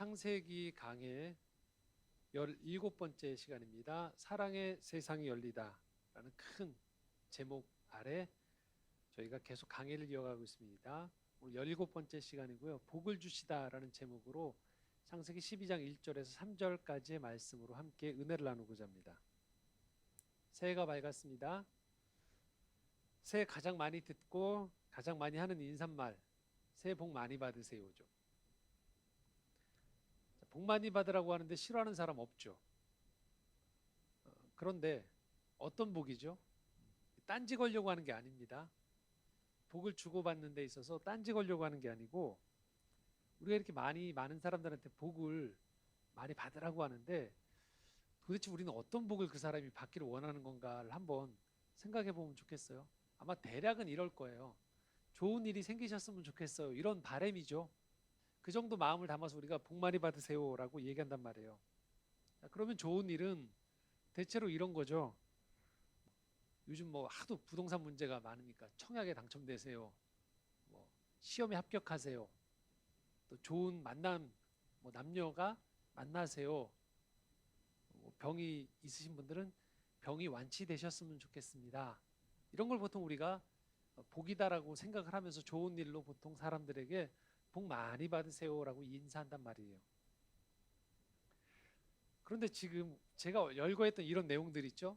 창세기 강의 17번째 시간입니다. 사랑의 세상이 열리다 라는 큰 제목 아래 저희가 계속 강의를 이어가고 있습니다. 오늘 17번째 시간이고요. 복을 주시다 라는 제목으로 창세기 12장 1절에서 3절까지의 말씀으로 함께 은혜를 나누고자 합니다. 새해가 밝았습니다. 새해 가장 많이 듣고 가장 많이 하는 인사말 새해 복 많이 받으세요죠. 복 많이 받으라고 하는데 싫어하는 사람 없죠. 그런데 어떤 복이죠? 딴지 걸려고 하는 게 아닙니다. 복을 주고받는 데 있어서 딴지 걸려고 하는 게 아니고 우리가 이렇게 많은 사람들한테 복을 많이 받으라고 하는데 도대체 우리는 어떤 복을 그 사람이 받기를 원하는 건가를 한번 생각해 보면 좋겠어요. 아마 대략은 이럴 거예요. 좋은 일이 생기셨으면 좋겠어요. 이런 바람이죠. 그 정도 마음을 담아서 우리가 복 많이 받으세요라고 얘기한단 말이에요. 그러면 좋은 일은 대체로 이런 거죠. 요즘 뭐 하도 부동산 문제가 많으니까 청약에 당첨되세요. 뭐 시험에 합격하세요. 또 좋은 만남, 뭐 남녀가 만나세요. 뭐 병이 있으신 분들은 병이 완치되셨으면 좋겠습니다. 이런 걸 보통 우리가 복이다라고 생각을 하면서 좋은 일로 보통 사람들에게 복 많이 받으세요라고 인사한단 말이에요. 그런데 지금 제가 열거했던 이런 내용들 있죠?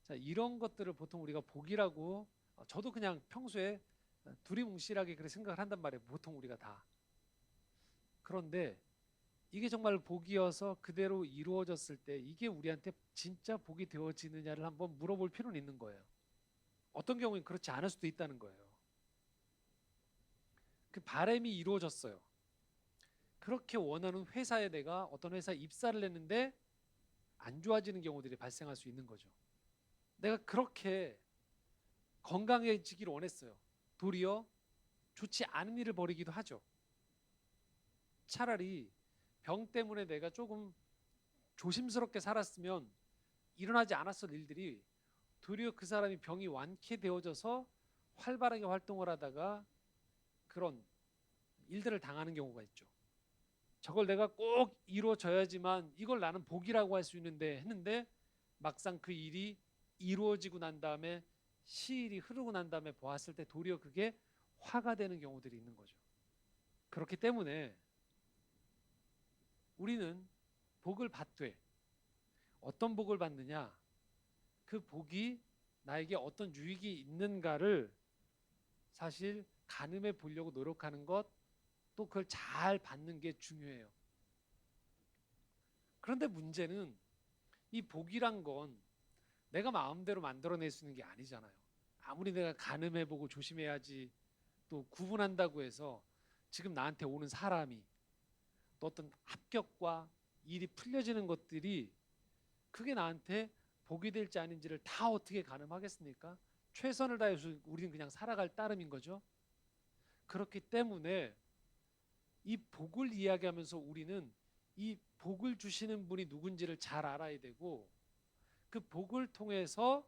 자, 이런 것들을 보통 우리가 복이라고 저도 그냥 평소에 두리뭉실하게 그렇게 생각을 한단 말이에요. 보통 우리가 다. 그런데 이게 정말 복이어서 그대로 이루어졌을 때 이게 우리한테 진짜 복이 되어지느냐를 한번 물어볼 필요는 있는 거예요. 어떤 경우엔 그렇지 않을 수도 있다는 거예요. 그 바람이 이루어졌어요. 그렇게 원하는 회사에 내가 어떤 회사에 입사를 했는데 안 좋아지는 경우들이 발생할 수 있는 거죠. 내가 그렇게 건강해지기를 원했어요. 도리어 좋지 않은 일을 벌이기도 하죠. 차라리 병 때문에 내가 조금 조심스럽게 살았으면 일어나지 않았을 일들이 도리어 그 사람이 병이 완쾌되어져서 활발하게 활동을 하다가 그런 일들을 당하는 경우가 있죠. 저걸 내가 꼭 이루어져야지만 이걸 나는 복이라고 할 수 있는데 했는데 막상 그 일이 이루어지고 난 다음에 시일이 흐르고 난 다음에 보았을 때 도리어 그게 화가 되는 경우들이 있는 거죠. 그렇기 때문에 우리는 복을 받되 어떤 복을 받느냐, 그 복이 나에게 어떤 유익이 있는가를 사실 가늠해 보려고 노력하는 것, 또 그걸 잘 받는 게 중요해요. 그런데 문제는 이 복이란 건 내가 마음대로 만들어낼 수 있는 게 아니잖아요. 아무리 내가 가늠해 보고 조심해야지 또 구분한다고 해서 지금 나한테 오는 사람이 또 어떤 합격과 일이 풀려지는 것들이 그게 나한테 복이 될지 아닌지를 다 어떻게 가늠하겠습니까? 최선을 다해서 우리는 그냥 살아갈 따름인 거죠. 그렇기 때문에 이 복을 이야기하면서 우리는 이 복을 주시는 분이 누군지를 잘 알아야 되고 그 복을 통해서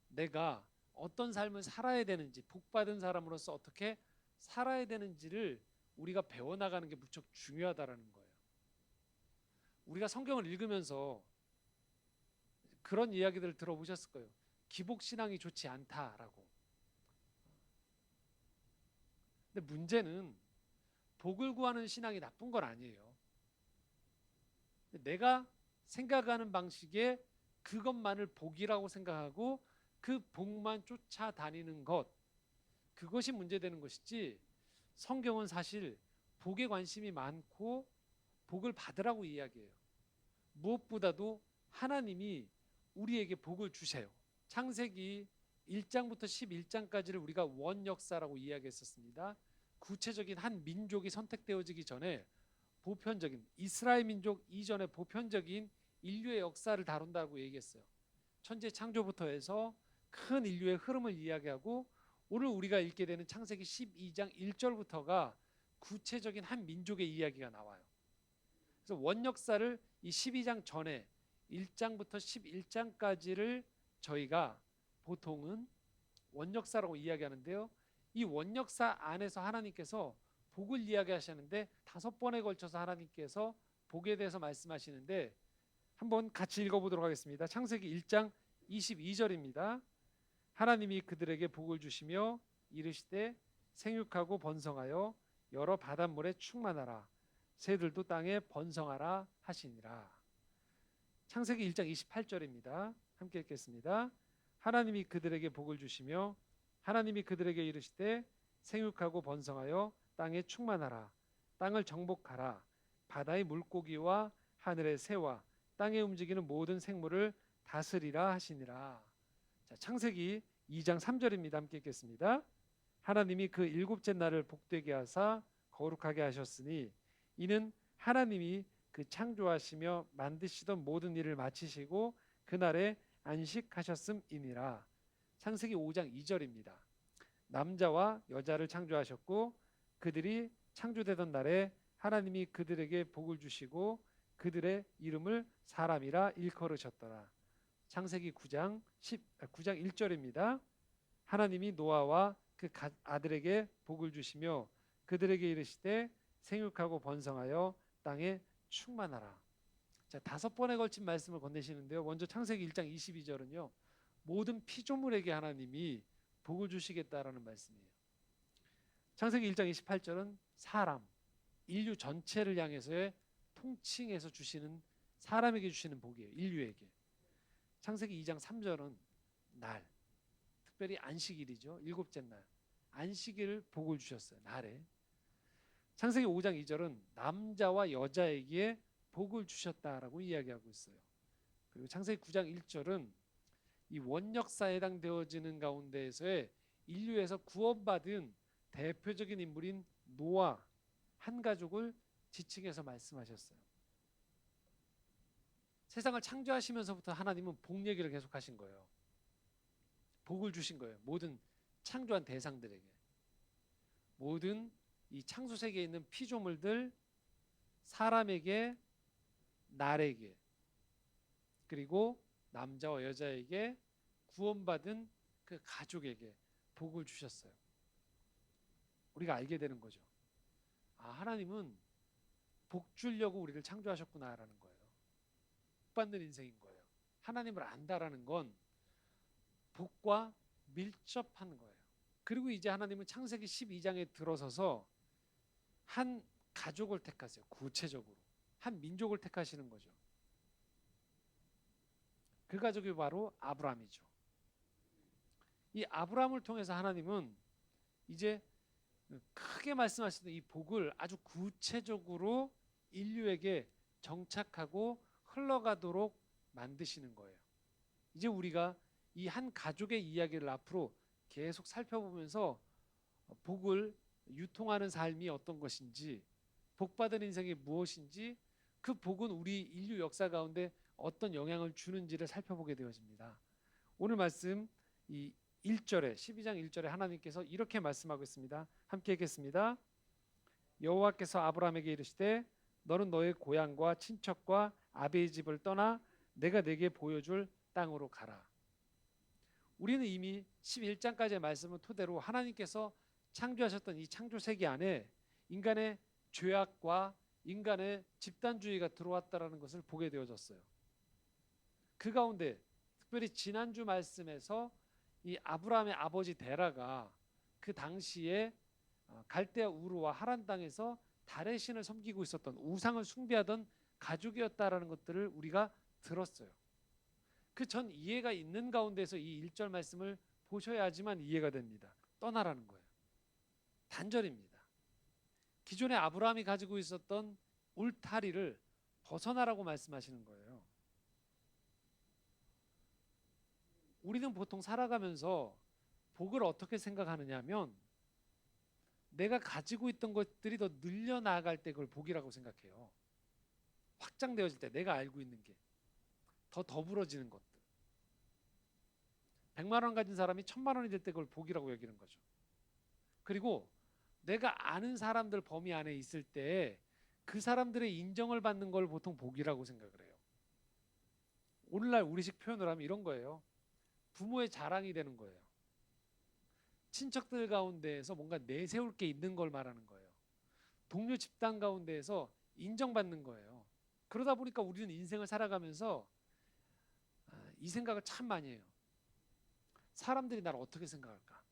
내가 어떤 삶을 살아야 되는지 복받은 사람으로서 어떻게 살아야 되는지를 우리가 배워나가는 게 무척 중요하다라는 거예요. 우리가 성경을 읽으면서 그런 이야기들을 들어보셨을 거예요. 기복신앙이 좋지 않다라고. 근데 문제는 복을 구하는 신앙이 나쁜 건 아니에요. 내가 생각하는 방식에 그것만을 복이라고 생각하고 그 복만 쫓아다니는 것, 그것이 문제되는 것이지 성경은 사실 복에 관심이 많고 복을 받으라고 이야기해요. 무엇보다도 하나님이 우리에게 복을 주세요. 창세기 1장부터 11장까지를 우리가 원역사라고 이야기했었습니다. 구체적인 한 민족이 선택되어지기 전에 보편적인 이스라엘 민족 이전의 보편적인 인류의 역사를 다룬다고 얘기했어요. 천지 창조부터 해서 큰 인류의 흐름을 이야기하고 오늘 우리가 읽게 되는 창세기 12장 1절부터가 구체적인 한 민족의 이야기가 나와요. 그래서 원역사를 이 12장 전에 1장부터 11장까지를 저희가 보통은 원역사라고 이야기하는데요. 이 원역사 안에서 하나님께서 복을 이야기하시는데 5번에 걸쳐서 하나님께서 복에 대해서 말씀하시는데 한번 같이 읽어보도록 하겠습니다. 창세기 1장 22절입니다. 하나님이 그들에게 복을 주시며 이르시되 생육하고 번성하여 여러 바닷물에 충만하라. 새들도 땅에 번성하라 하시니라. 창세기 1장 28절입니다. 함께 읽겠습니다. 하나님이 그들에게 복을 주시며 하나님이 그들에게 이르시되 생육하고 번성하여 땅에 충만하라. 땅을 정복하라. 바다의 물고기와 하늘의 새와 땅에 움직이는 모든 생물을 다스리라 하시니라. 자, 창세기 2장 3절입니다. 함께 읽겠습니다. 하나님이 그 일곱째 날을 복되게 하사 거룩하게 하셨으니 이는 하나님이 그 창조하시며 만드시던 모든 일을 마치시고 그날에 안식하셨음이니라. 창세기 5장 2절입니다. 남자와 여자를 창조하셨고 그들이 창조되던 날에 하나님이 그들에게 복을 주시고 그들의 이름을 사람이라 일컬으셨더라. 창세기 9장 1절입니다. 하나님이 노아와 그 아들에게 복을 주시며 그들에게 이르시되 생육하고 번성하여 땅에 충만하라. 자, 5번에 걸친 말씀을 건네시는데요. 먼저 창세기 1장 22절은요. 모든 피조물에게 하나님이 복을 주시겠다라는 말씀이에요. 창세기 1장 28절은 사람, 인류 전체를 향해서의 통칭해서 주시는 사람에게 주시는 복이에요. 인류에게. 창세기 2장 3절은 날, 특별히 안식일이죠. 일곱째 날. 안식일을 복을 주셨어요. 날에. 창세기 5장 2절은 남자와 여자에게 복을 주셨다라고 이야기하고 있어요. 그리고 창세기 9장 1절은 이 원역사에 해당되어지는 가운데에서의 인류에서 구원받은 대표적인 인물인 노아 한 가족을 지칭해서 말씀하셨어요. 세상을 창조하시면서부터 하나님은 복 얘기를 계속하신 거예요. 복을 주신 거예요. 모든 창조한 대상들에게. 모든 이 창조세계에 있는 피조물들, 사람에게, 날에게, 그리고 남자와 여자에게, 구원받은 그 가족에게 복을 주셨어요. 우리가 알게 되는 거죠. 아, 하나님은 복 주려고 우리를 창조하셨구나라는 거예요. 복 받는 인생인 거예요. 하나님을 안다라는 건 복과 밀접한 거예요. 그리고 이제 하나님은 창세기 12장에 들어서서 한 가족을 택하세요. 구체적으로. 한 민족을 택하시는 거죠. 그 가족이 바로 아브라함이죠. 이 아브라함을 통해서 하나님은 이제 크게 말씀하시던 이 복을 아주 구체적으로 인류에게 정착하고 흘러가도록 만드시는 거예요. 이제 우리가 이 한 가족의 이야기를 앞으로 계속 살펴보면서 복을 유통하는 삶이 어떤 것인지, 복받은 인생이 무엇인지, 그 복은 우리 인류 역사 가운데 어떤 영향을 주는지를 살펴보게 되어집니다. 오늘 말씀 이 1절에 12장 1절에 하나님께서 이렇게 말씀하고 있습니다. 함께 읽겠습니다. 여호와께서 아브라함에게 이르시되 너는 너의 고향과 친척과 아비의 집을 떠나 내가 네게 보여줄 땅으로 가라. 우리는 이미 11장까지의 말씀을 토대로 하나님께서 창조하셨던 이 창조 세계 안에 인간의 죄악과 인간의 집단주의가 들어왔다라는 것을 보게 되어졌어요. 그 가운데 특별히 지난주 말씀에서 이 아브라함의 아버지 데라가 그 당시에 갈대아 우르와 하란 땅에서 달의 신을 섬기고 있었던 우상을 숭배하던 가족이었다라는 것들을 우리가 들었어요. 그 전 이해가 있는 가운데서 이 1절 말씀을 보셔야지만 이해가 됩니다. 떠나라는 거예요. 단절입니다. 기존에 아브라함이 가지고 있었던 울타리를 벗어나라고 말씀하시는 거예요. 우리는 보통 살아가면서 복을 어떻게 생각하느냐 하면 내가 가지고 있던 것들이 더 늘려나갈 때 그걸 복이라고 생각해요. 확장되어질 때 내가 알고 있는 게 더 더불어지는 것들. 100만 원 가진 사람이 1000만 원이 될 때 그걸 복이라고 여기는 거죠. 그리고 내가 아는 사람들 범위 안에 있을 때 그 사람들의 인정을 받는 걸 보통 복이라고 생각을 해요. 오늘날 우리식 표현을 하면 이런 거예요. 부모의 자랑이 되는 거예요. 친척들 가운데에서 뭔가 내세울 게 있는 걸 말하는 거예요. 동료 집단 가운데에서 인정받는 거예요. 그러다 보니까 우리는 인생을 살아가면서 이 생각을 참 많이 해요. 사람들이 나를 어떻게 생각할까?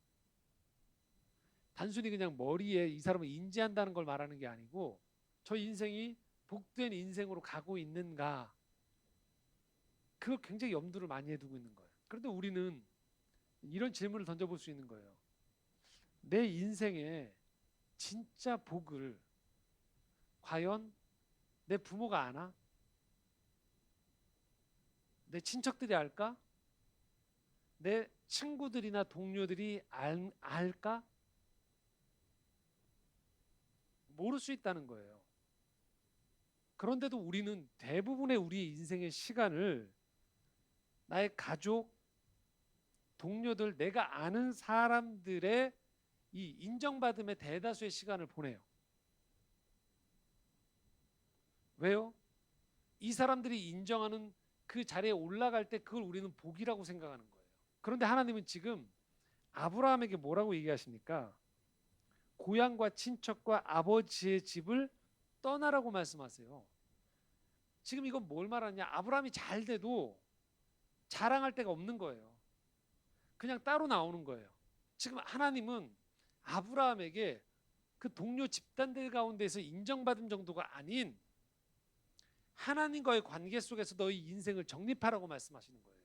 단순히 그냥 머리에 이 사람을 인지한다는 걸 말하는 게 아니고 저 인생이 복된 인생으로 가고 있는가? 그걸 굉장히 염두를 많이 해두고 있는 거예요. 그런데 우리는 이런 질문을 던져볼 수 있는 거예요. 내 인생에 진짜 복을 과연 내 부모가 아나? 내 친척들이 알까? 내 친구들이나 동료들이 알까? 모를 수 있다는 거예요. 그런데도 우리는 대부분의 우리 인생의 시간을 나의 가족, 동료들, 내가 아는 사람들의 이 인정받음의 대다수의 시간을 보내요. 왜요? 이 사람들이 인정하는 그 자리에 올라갈 때 그걸 우리는 복이라고 생각하는 거예요. 그런데 하나님은 지금 아브라함에게 뭐라고 얘기하십니까? 고향과 친척과 아버지의 집을 떠나라고 말씀하세요. 지금 이건 뭘 말하냐? 아브라함이 잘 돼도 자랑할 데가 없는 거예요. 그냥 따로 나오는 거예요. 지금 하나님은 아브라함에게 그 동료 집단들 가운데서 인정받은 정도가 아닌 하나님과의 관계 속에서 너희 인생을 정립하라고 말씀하시는 거예요.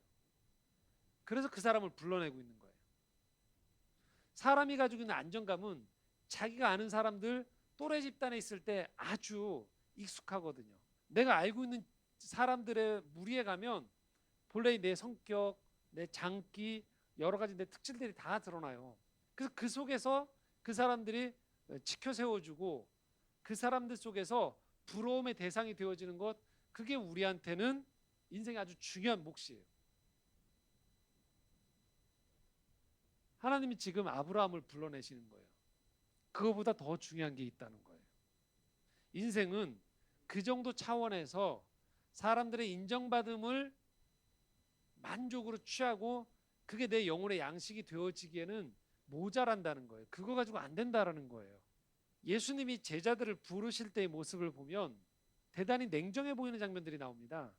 그래서 그 사람을 불러내고 있는 거예요. 사람이 가지고 있는 안정감은 자기가 아는 사람들 또래 집단에 있을 때 아주 익숙하거든요. 내가 알고 있는 사람들의 무리에 가면 본래 내 성격, 내 장기, 여러 가지 내 특질들이 다 드러나요. 그래서 그 속에서 그 사람들이 지켜 세워주고 그 사람들 속에서 부러움의 대상이 되어지는 것, 그게 우리한테는 인생의 아주 중요한 몫이에요. 하나님이 지금 아브라함을 불러내시는 거예요. 그거보다 더 중요한 게 있다는 거예요. 인생은 그 정도 차원에서 사람들의 인정받음을 만족으로 취하고 그게 내 영혼의 양식이 되어지기에는 모자란다는 거예요. 그거 가지고 안 된다라는 거예요. 예수님이 제자들을 부르실 때의 모습을 보면 대단히 냉정해 보이는 장면들이 나옵니다.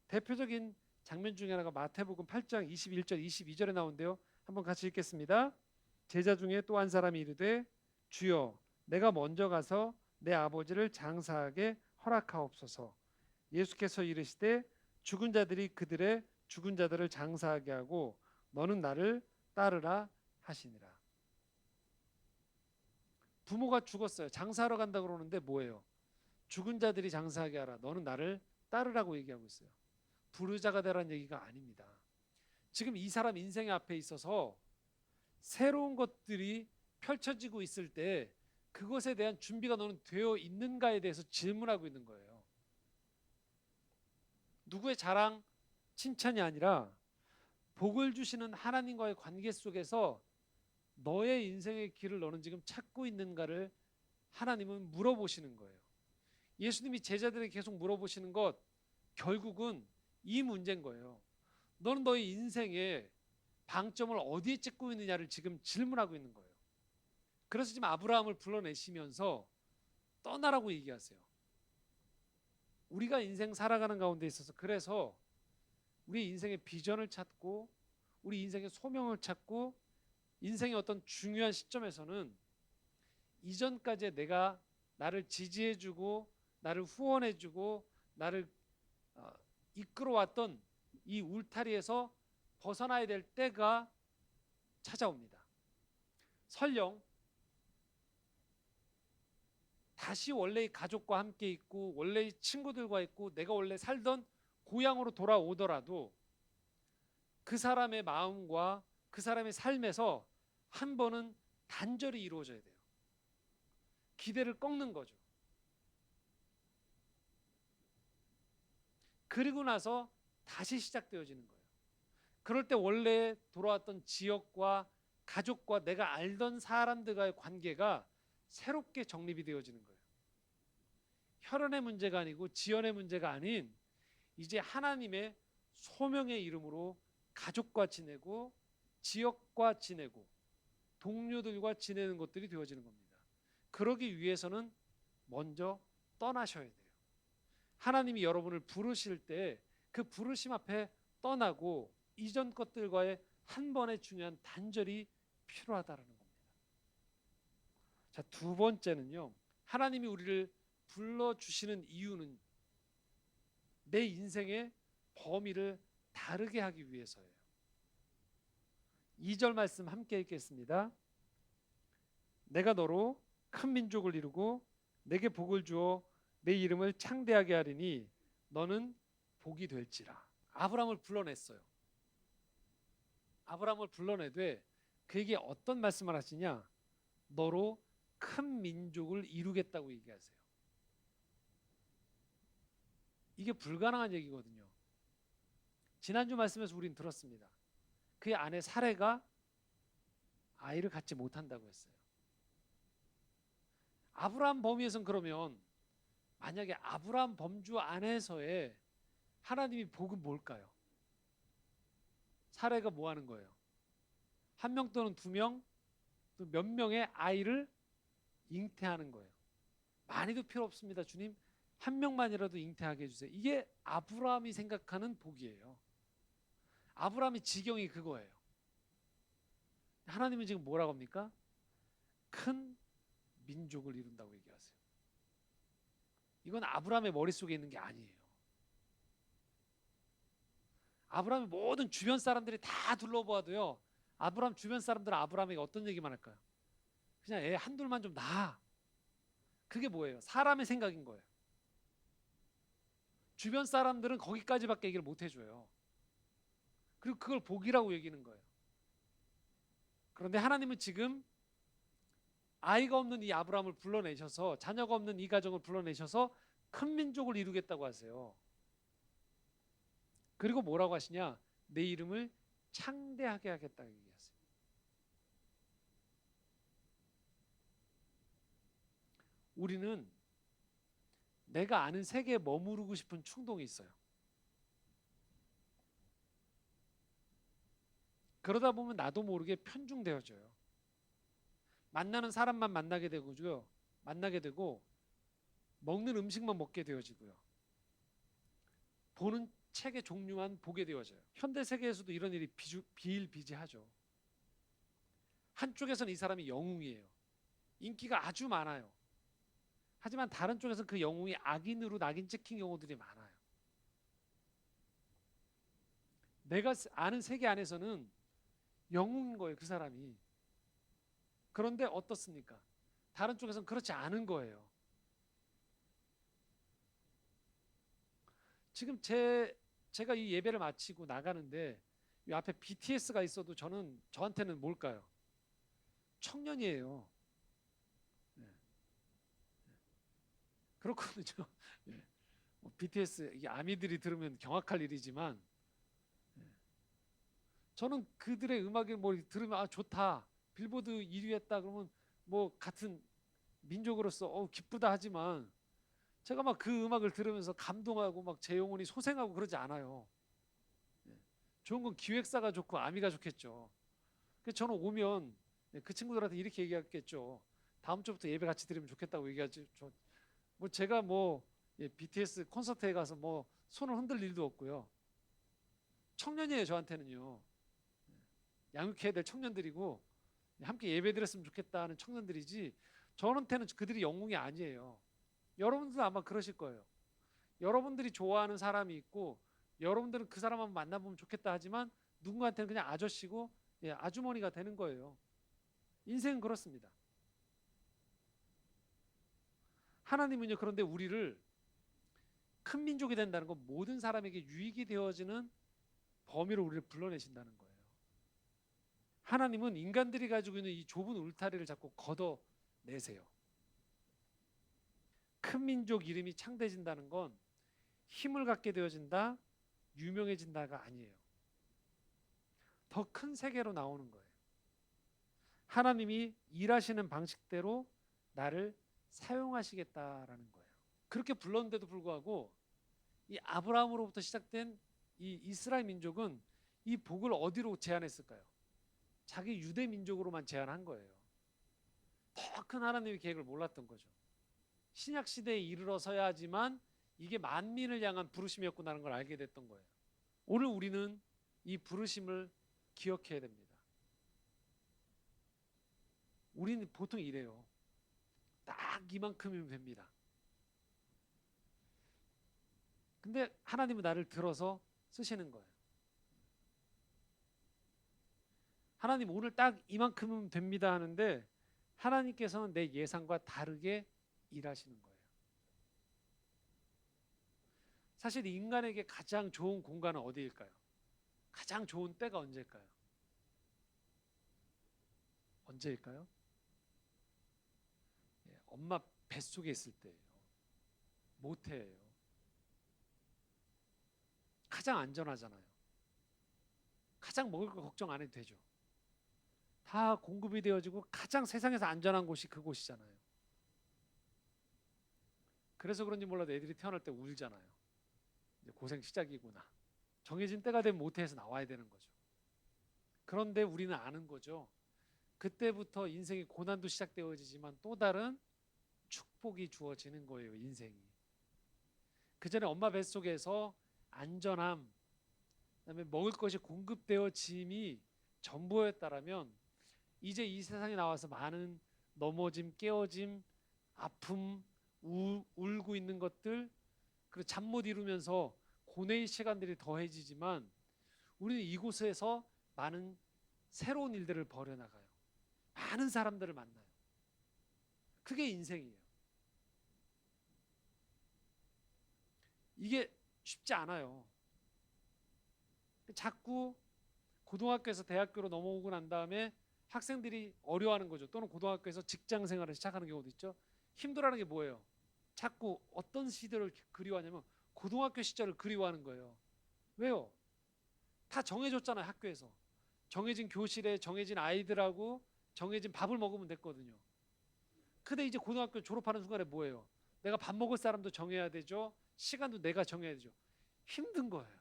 대표적인 장면 중에 하나가 마태복음 8장 21절 22절에 나오는데요. 한번 같이 읽겠습니다. 제자 중에 또 한 사람이 이르되 주여 내가 먼저 가서 내 아버지를 장사하게 허락하옵소서. 예수께서 이르시되 죽은 자들이 그들의 죽은 자들을 장사하게 하고 너는 나를 따르라 하시니라. 부모가 죽었어요. 장사하러 간다 그러는데 뭐예요? 죽은 자들이 장사하게 하라. 너는 나를 따르라고 얘기하고 있어요. 부르자가 되라는 얘기가 아닙니다. 지금 이 사람 인생의 앞에 있어서 새로운 것들이 펼쳐지고 있을 때 그것에 대한 준비가 너는 되어 있는가에 대해서 질문하고 있는 거예요. 누구의 자랑, 칭찬이 아니라 복을 주시는 하나님과의 관계 속에서 너의 인생의 길을 너는 지금 찾고 있는가를 하나님은 물어보시는 거예요. 예수님이 제자들에게 계속 물어보시는 것 결국은 이 문제인 거예요. 너는 너의 인생의 방점을 어디에 찍고 있느냐를 지금 질문하고 있는 거예요. 그래서 지금 아브라함을 불러내시면서 떠나라고 얘기하세요. 우리가 인생 살아가는 가운데 있어서 그래서 우리 인생의 비전을 찾고 우리 인생의 소명을 찾고 인생의 어떤 중요한 시점에서는 이전까지 내가 나를 지지해주고 나를 후원해주고 나를 이끌어왔던 이 울타리에서 벗어나야 될 때가 찾아옵니다. 설령 다시 원래의 가족과 함께 있고 원래의 친구들과 있고 내가 원래 살던 고향으로 돌아오더라도 그 사람의 마음과 그 사람의 삶에서 한 번은 단절이 이루어져야 돼요. 기대를 꺾는 거죠. 그리고 나서 다시 시작되어지는 거예요. 그럴 때 원래 돌아왔던 지역과 가족과 내가 알던 사람들과의 관계가 새롭게 정립이 되어지는 거예요. 혈연의 문제가 아니고 지연의 문제가 아닌 이제 하나님의 소명의 이름으로 가족과 지내고 지역과 지내고 동료들과 지내는 것들이 되어지는 겁니다. 그러기 위해서는 먼저 떠나셔야 돼요. 하나님이 여러분을 부르실 때 그 부르심 앞에 떠나고 이전 것들과의 한 번의 중요한 단절이 필요하다라는 겁니다. 자, 두 번째는요. 하나님이 우리를 불러주시는 이유는 내 인생의 범위를 다르게 하기 위해서예요. 2절 말씀 함께 읽겠습니다. 내가 너로 큰 민족을 이루고 내게 복을 주어 내 이름을 창대하게 하리니 너는 복이 될지라. 아브라함을 불러냈어요. 아브라함을 불러내되 그에게 어떤 말씀을 하시냐? 너로 큰 민족을 이루겠다고 얘기하세요. 이게 불가능한 얘기거든요. 지난주 말씀에서 우린 들었습니다. 그의 아내 사레가 아이를 갖지 못한다고 했어요. 아브라함 범위에서는 그러면 만약에 아브라함 범주 안에서의 하나님이 복은 뭘까요? 사례가 뭐 하는 거예요? 한 명 또는 두 명, 또 몇 명의 아이를 잉태하는 거예요. 많이도 필요 없습니다. 주님, 한 명만이라도 잉태하게 해주세요. 이게 아브라함이 생각하는 복이에요. 아브라함의 지경이 그거예요. 하나님은 지금 뭐라고 합니까? 큰 민족을 이룬다고 얘기하세요. 이건 아브라함의 머릿속에 있는 게 아니에요. 아브라함의 모든 주변 사람들이 다 둘러보아도요. 아브라함 주변 사람들은 아브라함에게 어떤 얘기만 할까요? 그냥 애 한둘만 좀 낳아. 그게 뭐예요? 사람의 생각인 거예요. 주변 사람들은 거기까지밖에 얘기를 못 해줘요. 그리고 그걸 복이라고 얘기하는 거예요. 그런데 하나님은 지금 아이가 없는 이 아브라함을 불러내셔서 자녀가 없는 이 가정을 불러내셔서 큰 민족을 이루겠다고 하세요. 그리고 뭐라고 하시냐? 내 이름을 창대하게 하겠다고 얘기하세요. 우리는 내가 아는 세계에 머무르고 싶은 충동이 있어요. 그러다 보면 나도 모르게 편중되어져요. 만나는 사람만 만나게 되고요. 만나게 되고 먹는 음식만 먹게 되어지고요. 보는 책의 종류만 보게 되어져요. 현대 세계에서도 이런 일이 비일비재하죠. 한쪽에서는 이 사람이 영웅이에요. 인기가 아주 많아요. 하지만 다른 쪽에서 그 영웅이 악인으로 낙인 찍힌 경우들이 많아요. 내가 아는 세계 안에서는 영웅인 거예요, 그 사람이. 그런데 어떻습니까? 다른 쪽에서는 그렇지 않은 거예요. 지금 제가 이 예배를 마치고 나가는데 이 앞에 BTS가 있어도 저한테는 뭘까요? 청년이에요. 네. 그렇거든요. 네. BTS 이게 아미들이 들으면 경악할 일이지만 저는 그들의 음악을 뭐 들으면 아 좋다. 빌보드 1위 했다 그러면 뭐 같은 민족으로서 기쁘다 하지만 제가 막 그 음악을 들으면서 감동하고 막 제 영혼이 소생하고 그러지 않아요. 좋은 건 기획사가 좋고 아미가 좋겠죠. 그래서 저는 오면 그 친구들한테 이렇게 얘기했겠죠. 다음 주부터 예배 같이 드리면 좋겠다고 얘기하지. 뭐 제가 BTS 콘서트에 가서 뭐 손을 흔들 일도 없고요. 청년이에요, 저한테는요. 양육해야 될 청년들이고 함께 예배 드렸으면 좋겠다는 청년들이지 저한테는 그들이 영웅이 아니에요. 여러분들도 아마 그러실 거예요. 여러분들이 좋아하는 사람이 있고 여러분들은 그 사람 한번 만나보면 좋겠다 하지만 누군가한테는 그냥 아저씨고 아주머니가 되는 거예요. 인생은 그렇습니다. 하나님은요, 그런데 우리를 큰 민족이 된다는 건 모든 사람에게 유익이 되어지는 범위로 우리를 불러내신다는 거예요. 하나님은 인간들이 가지고 있는 이 좁은 울타리를 자꾸 걷어내세요. 큰 민족 이름이 창대해진다는 건 힘을 갖게 되어진다, 유명해진다가 아니에요. 더 큰 세계로 나오는 거예요. 하나님이 일하시는 방식대로 나를 사용하시겠다라는 거예요. 그렇게 불렀는데도 불구하고 이 아브라함으로부터 시작된 이 이스라엘 민족은 이 복을 어디로 제한했을까요? 자기 유대 민족으로만 제한한 거예요. 더 큰 하나님의 계획을 몰랐던 거죠. 신약 시대에 이르러서야지만 이게 만민을 향한 부르심이었구나라는 걸 알게 됐던 거예요. 오늘 우리는 이 부르심을 기억해야 됩니다. 우리는 보통 이래요. 딱 이만큼이면 됩니다. 근데 하나님은 나를 들어서 쓰시는 거예요. 하나님 오늘 딱 이만큼은 됩니다 하는데 하나님께서는 내 예상과 다르게 일하시는 거예요. 사실 인간에게 가장 좋은 공간은 어디일까요? 가장 좋은 때가 언제일까요? 언제일까요? 엄마 뱃속에 있을 때예요. 모태예요. 가장 안전하잖아요. 가장 먹을 거 걱정 안 해도 되죠. 다 공급이 되어지고 가장 세상에서 안전한 곳이 그곳이잖아요. 그래서 그런지 몰라도 애들이 태어날 때 울잖아요. 이제 고생 시작이구나. 정해진 때가 되면 모태에서 나와야 되는 거죠. 그런데 우리는 아는 거죠. 그때부터 인생의 고난도 시작되어지지만 또 다른 축복이 주어지는 거예요. 인생이. 그 전에 엄마 뱃속에서 안전함, 그다음에 먹을 것이 공급되어짐이 전부였다라면 이제 이 세상에 나와서 많은 넘어짐, 깨어짐, 아픔, 울고 있는 것들, 그리고 잠 못 이루면서 고뇌의 시간들이 더해지지만 우리는 이곳에서 많은 새로운 일들을 벌여나가요. 많은 사람들을 만나요. 그게 인생이에요. 이게 쉽지 않아요. 자꾸 고등학교에서 대학교로 넘어오고 난 다음에 학생들이 어려워하는 거죠. 또는 고등학교에서 직장 생활을 시작하는 경우도 있죠. 힘들어하는 게 뭐예요? 자꾸 어떤 시대를 그리워하냐면 고등학교 시절을 그리워하는 거예요. 왜요? 다 정해졌잖아요. 학교에서. 정해진 교실에 정해진 아이들하고 정해진 밥을 먹으면 됐거든요. 근데 이제 고등학교 졸업하는 순간에 뭐예요? 내가 밥 먹을 사람도 정해야 되죠. 시간도 내가 정해야 되죠. 힘든 거예요.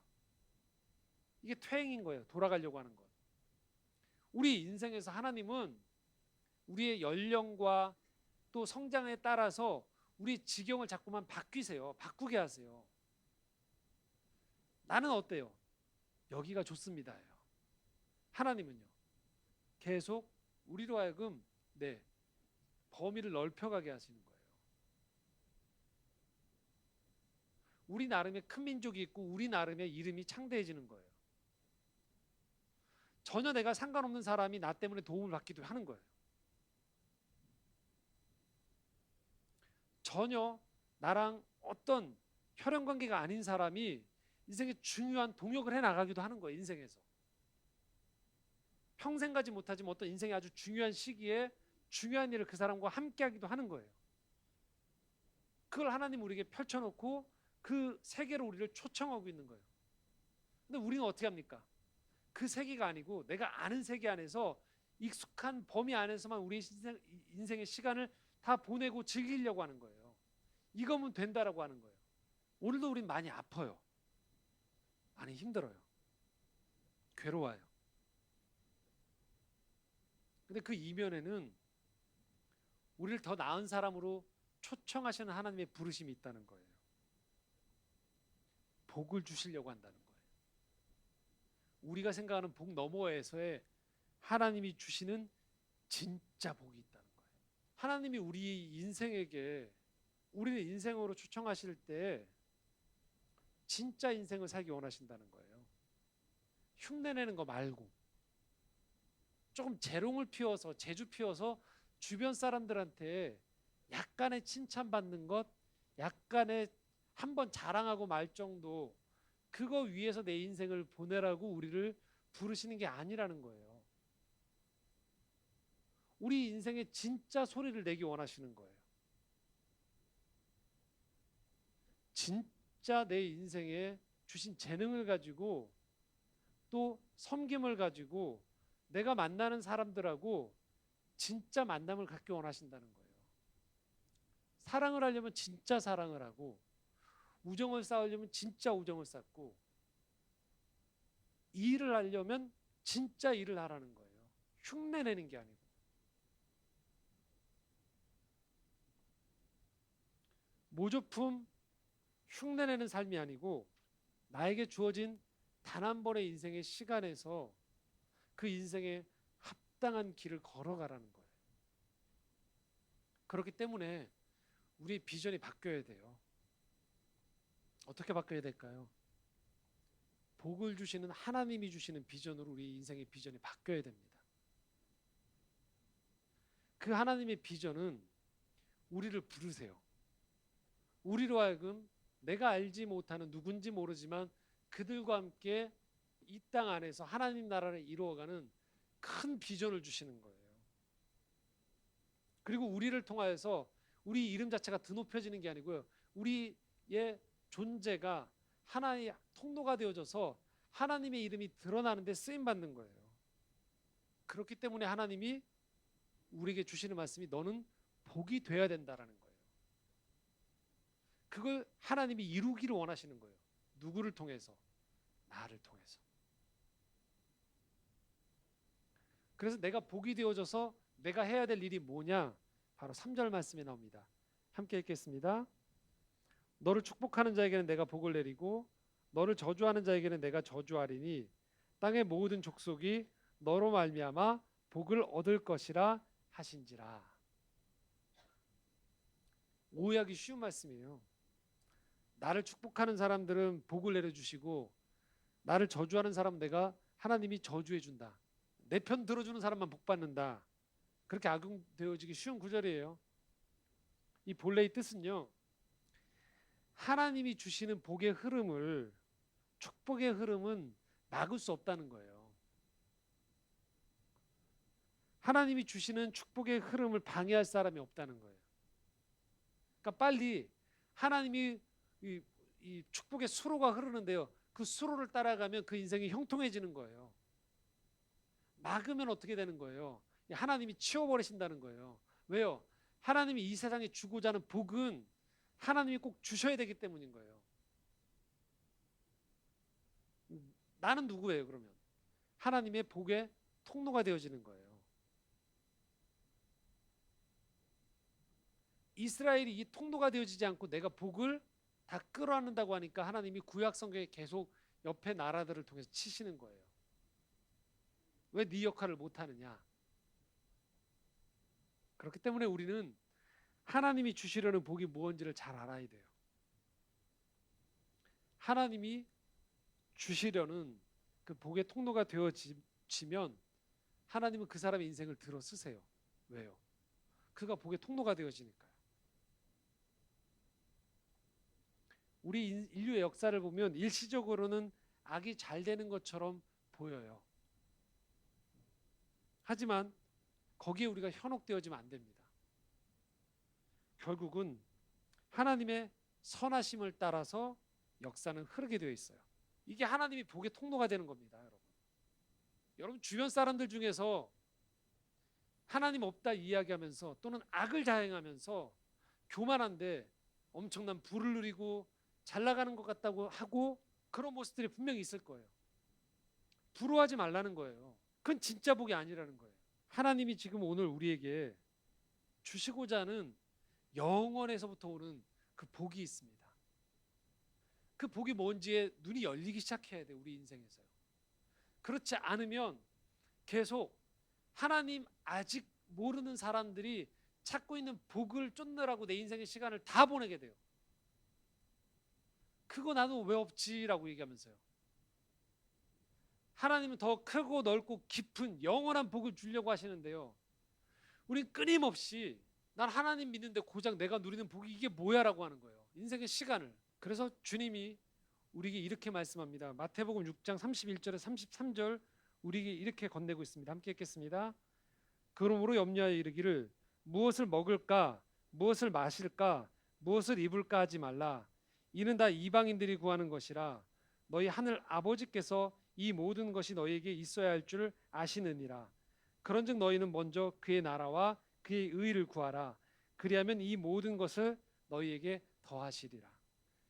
이게 퇴행인 거예요. 돌아가려고 하는 것. 우리 인생에서 하나님은 우리의 연령과 또 성장에 따라서 우리 지경을 자꾸만 바뀌세요. 바꾸게 하세요. 나는 어때요? 여기가 좋습니다. 하나님은요. 계속 우리로 하여금 범위를 넓혀가게 하시는 거예요. 우리 나름의 큰 민족이 있고 우리 나름의 이름이 창대해지는 거예요. 전혀 내가 상관없는 사람이 나 때문에 도움을 받기도 하는 거예요. 전혀 나랑 어떤 혈연 관계가 아닌 사람이 인생에 중요한 동역을 해나가기도 하는 거예요. 인생에서. 평생 가지 못하지만 어떤 인생의 아주 중요한 시기에 중요한 일을 그 사람과 함께 하기도 하는 거예요. 그걸 하나님 우리에게 펼쳐놓고 그 세계로 우리를 초청하고 있는 거예요. 근데 우리는 어떻게 합니까? 그 세계가 아니고 내가 아는 세계 안에서 익숙한 범위 안에서만 우리 인생의 시간을 다 보내고 즐기려고 하는 거예요. 이거면 된다라고 하는 거예요. 오늘도 우린 많이 아파요. 많이 힘들어요. 괴로워요. 근데 그 이면에는 우리를 더 나은 사람으로 초청하시는 하나님의 부르심이 있다는 거예요. 복을 주시려고 한다는 거예요. 우리가 생각하는 복 너머에서의 하나님이 주시는 진짜 복이 있다는 거예요. 하나님이 우리 인생에게 우리를 인생으로 초청하실 때 진짜 인생을 살기 원하신다는 거예요. 흉내내는 거 말고 조금 재롱을 피워서 재주 피워서 주변 사람들한테 약간의 칭찬받는 것, 약간의 한번 자랑하고 말 정도, 그거 위해서 내 인생을 보내라고 우리를 부르시는 게 아니라는 거예요. 우리 인생에 진짜 소리를 내기 원하시는 거예요. 진짜 내 인생에 주신 재능을 가지고 또 섬김을 가지고 내가 만나는 사람들하고 진짜 만남을 갖기 원하신다는 거예요. 사랑을 하려면 진짜 사랑을 하고 우정을 쌓으려면 진짜 우정을 쌓고 일을 하려면 진짜 일을 하라는 거예요. 흉내내는 게 아니고. 모조품 흉내내는 삶이 아니고 나에게 주어진 단 한 번의 인생의 시간에서 그 인생에 합당한 길을 걸어가라는 거예요. 그렇기 때문에 우리의 비전이 바뀌어야 돼요. 어떻게 바뀌어야 될까요? 복을 주시는 하나님이 주시는 비전으로 우리 인생의 비전이 바뀌어야 됩니다. 그 하나님의 비전은 우리를 부르세요. 우리로 하여금 내가 알지 못하는 누군지 모르지만 그들과 함께 이 땅 안에서 하나님 나라를 이루어가는 큰 비전을 주시는 거예요. 그리고 우리를 통하여서 우리 이름 자체가 드높여지는 게 아니고요. 우리의 존재가 하나의 통로가 되어져서 하나님의 이름이 드러나는 데 쓰임 받는 거예요. 그렇기 때문에 하나님이 우리에게 주시는 말씀이 너는 복이 되어야 된다라는 거예요. 그걸 하나님이 이루기를 원하시는 거예요. 누구를 통해서? 나를 통해서. 그래서 내가 복이 되어져서 내가 해야 될 일이 뭐냐? 바로 3절 말씀에 나옵니다. 함께 읽겠습니다. 너를 축복하는 자에게는 내가 복을 내리고 너를 저주하는 자에게는 내가 저주하리니 땅의 모든 족속이 너로 말미암아 복을 얻을 것이라 하신지라. 오해하기 쉬운 말씀이에요. 나를 축복하는 사람들은 복을 내려주시고 나를 저주하는 사람은 내가 하나님이 저주해 준다. 내 편 들어주는 사람만 복 받는다. 그렇게 악용되어지기 쉬운 구절이에요. 이 본래의 뜻은요, 하나님이 주시는 복의 흐름을, 축복의 흐름은 막을 수 없다는 거예요. 하나님이 주시는 축복의 흐름을 방해할 사람이 없다는 거예요. 그러니까 빨리 하나님이 이 축복의 수로가 흐르는데요, 그 수로를 따라가면 그 인생이 형통해지는 거예요. 막으면 어떻게 되는 거예요? 하나님이 치워버리신다는 거예요. 왜요? 하나님이 이 세상에 주고자 하는 복은 하나님이 꼭 주셔야 되기 때문인 거예요. 나는 누구예요, 그러면? 하나님의 복의 통로가 되어지는 거예요. 이스라엘이 이 통로가 되어지지 않고 내가 복을 다 끌어안는다고 하니까 하나님이 구약 성경에 계속 옆에 나라들을 통해서 치시는 거예요. 왜 네 역할을 못하느냐? 그렇기 때문에 우리는 하나님이 주시려는 복이 무엇인지를 잘 알아야 돼요. 하나님이 주시려는 그 복의 통로가 되어지면 하나님은 그 사람의 인생을 들어 쓰세요. 왜요? 그가 복의 통로가 되어지니까요. 우리 인류의 역사를 보면 일시적으로는 악이 잘 되는 것처럼 보여요. 하지만 거기에 우리가 현혹되어지면 안 됩니다. 결국은 하나님의 선하심을 따라서 역사는 흐르게 되어 있어요. 이게 하나님이 복의 통로가 되는 겁니다, 여러분. 여러분 주변 사람들 중에서 하나님 없다 이야기하면서 또는 악을 자행하면서 교만한데 엄청난 부를 누리고 잘 나가는 것 같다고 하고 그런 모습들이 분명히 있을 거예요. 부러워하지 말라는 거예요. 그건 진짜 복이 아니라는 거예요. 하나님이 지금 오늘 우리에게 주시고자 하는 영원에서부터 오는 그 복이 있습니다. 그 복이 뭔지에 눈이 열리기 시작해야 돼요, 우리 인생에서요. 그렇지 않으면 계속 하나님 아직 모르는 사람들이 찾고 있는 복을 쫓느라고 내 인생의 시간을 다 보내게 돼요. 그거 나도 왜 없지라고 얘기하면서요. 하나님은 더 크고 넓고 깊은 영원한 복을 주려고 하시는데요, 우린 끊임없이 난 하나님 믿는데 고작 내가 누리는 복이 이게 뭐야 라고 하는 거예요. 인생의 시간을. 그래서 주님이 우리에게 이렇게 말씀합니다. 마태복음 6장 31절에 33절 우리에게 이렇게 건네고 있습니다. 함께 읽겠습니다. 그러므로 염려하여 이르기를 무엇을 먹을까 무엇을 마실까 무엇을 입을까 하지 말라. 이는 다 이방인들이 구하는 것이라. 너희 하늘 아버지께서 이 모든 것이 너희에게 있어야 할 줄 아시느니라. 그런즉 너희는 먼저 그의 나라와 그의 의를 구하라. 그리하면 이 모든 것을 너희에게 더하시리라.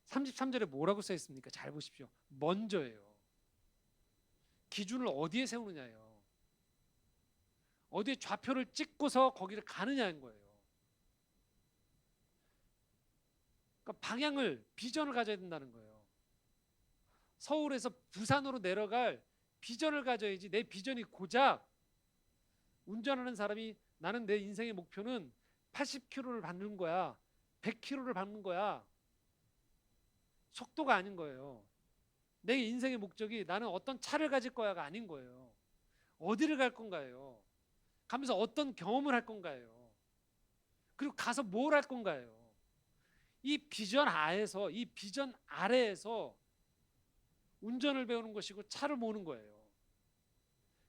33절에 뭐라고 써 있습니까? 잘 보십시오. 먼저예요. 기준을 어디에 세우느냐예요. 어디에 좌표를 찍고서 거기를 가느냐인 거예요. 그러니까 방향을, 비전을 가져야 된다는 거예요. 서울에서 부산으로 내려갈 비전을 가져야지. 내 비전이 고작 운전하는 사람이 나는 내 인생의 목표는 80km를 밟는 거야, 100km를 밟는 거야, 속도가 아닌 거예요. 내 인생의 목적이 나는 어떤 차를 가질 거야가 아닌 거예요. 어디를 갈 건가요? 가면서 어떤 경험을 할 건가요? 그리고 가서 뭘 할 건가요? 이 비전 하에서, 이 비전 아래에서 운전을 배우는 것이고 차를 모으는 거예요.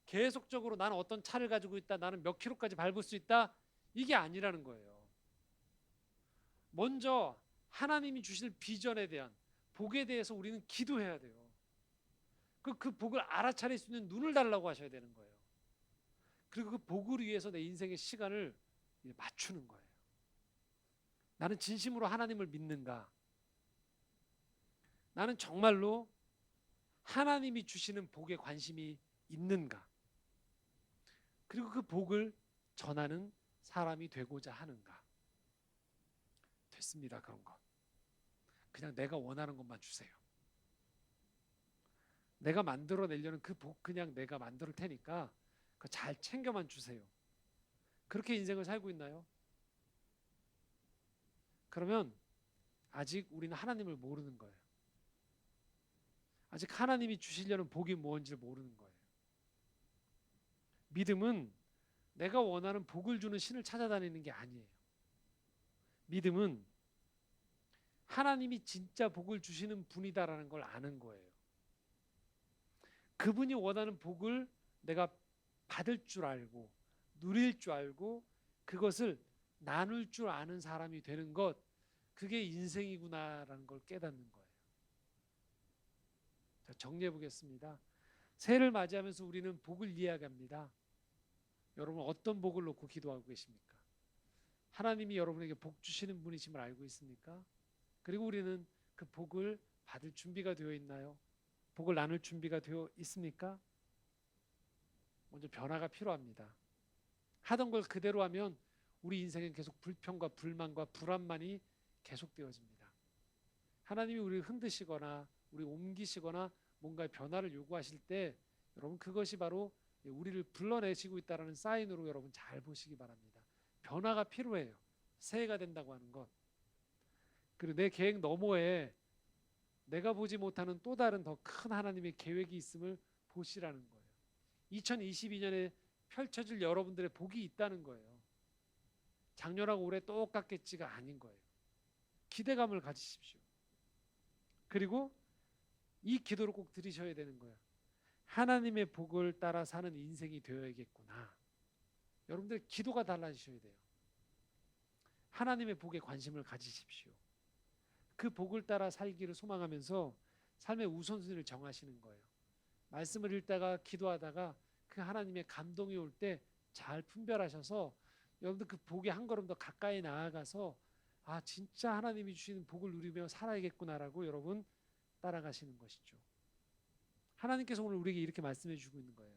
계속적으로 나는 어떤 차를 가지고 있다, 나는 몇 킬로까지 밟을 수 있다, 이게 아니라는 거예요. 먼저 하나님이 주실 비전에 대한, 복에 대해서 우리는 기도해야 돼요. 그 복을 알아차릴 수 있는 눈을 달라고 하셔야 되는 거예요. 그리고 그 복을 위해서 내 인생의 시간을 맞추는 거예요. 나는 진심으로 하나님을 믿는가? 나는 정말로 하나님이 주시는 복에 관심이 있는가? 그리고 그 복을 전하는 사람이 되고자 하는가? 됐습니다. 그런 거 그냥 내가 원하는 것만 주세요. 내가 만들어내려는 그 복 그냥 내가 만들 테니까 잘 챙겨만 주세요. 그렇게 인생을 살고 있나요? 그러면 아직 우리는 하나님을 모르는 거예요. 아직 하나님이 주시려는 복이 뭔지를 모르는 거예요. 믿음은 내가 원하는 복을 주는 신을 찾아다니는 게 아니에요. 믿음은 하나님이 진짜 복을 주시는 분이다라는 걸 아는 거예요. 그분이 원하는 복을 내가 받을 줄 알고 누릴 줄 알고 그것을 나눌 줄 아는 사람이 되는 것, 그게 인생이구나라는 걸 깨닫는 거예요. 자, 정리해 보겠습니다. 새해를 맞이하면서 우리는 복을 이야기합니다. 여러분 어떤 복을 놓고 기도하고 계십니까? 하나님이 여러분에게 복 주시는 분이심을 알고 있습니까? 그리고 우리는 그 복을 받을 준비가 되어 있나요? 복을 나눌 준비가 되어 있습니까? 먼저 변화가 필요합니다. 하던 걸 그대로 하면 우리 인생은 계속 불평과 불만과 불안만이 계속되어집니다. 하나님이 우리를 흔드시거나 우리 옮기시거나 뭔가의 변화를 요구하실 때 여러분 그것이 바로 우리를 불러내시고 있다는 사인으로 여러분 잘 보시기 바랍니다. 변화가 필요해요. 새해가 된다고 하는 것. 그리고 내 계획 너머에 내가 보지 못하는 또 다른 더 큰 하나님의 계획이 있음을 보시라는 거예요. 2022년에 펼쳐질 여러분들의 복이 있다는 거예요. 작년하고 올해 똑같겠지가 아닌 거예요. 기대감을 가지십시오. 그리고 이 기도를 꼭 드리셔야 되는 거예요. 하나님의 복을 따라 사는 인생이 되어야겠구나. 여러분들 기도가 달라지셔야 돼요. 하나님의 복에 관심을 가지십시오. 그 복을 따라 살기를 소망하면서 삶의 우선순위를 정하시는 거예요. 말씀을 읽다가 기도하다가 그 하나님의 감동이 올 때 잘 분별하셔서 여러분들 그 복에 한 걸음 더 가까이 나아가서 아 진짜 하나님이 주시는 복을 누리며 살아야겠구나라고 여러분 따라가시는 것이죠. 하나님께서 오늘 우리에게 이렇게 말씀해 주고 있는 거예요.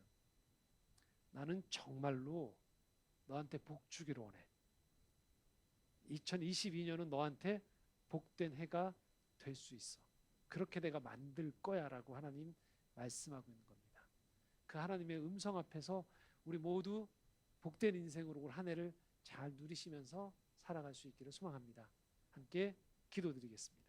나는 정말로 너한테 복 주기를 원해. 2022년은 너한테 복된 해가 될 수 있어. 그렇게 내가 만들 거야 라고 하나님 말씀하고 있는 겁니다. 그 하나님의 음성 앞에서 우리 모두 복된 인생으로 올 한 해를 잘 누리시면서 살아갈 수 있기를 소망합니다. 함께 기도드리겠습니다.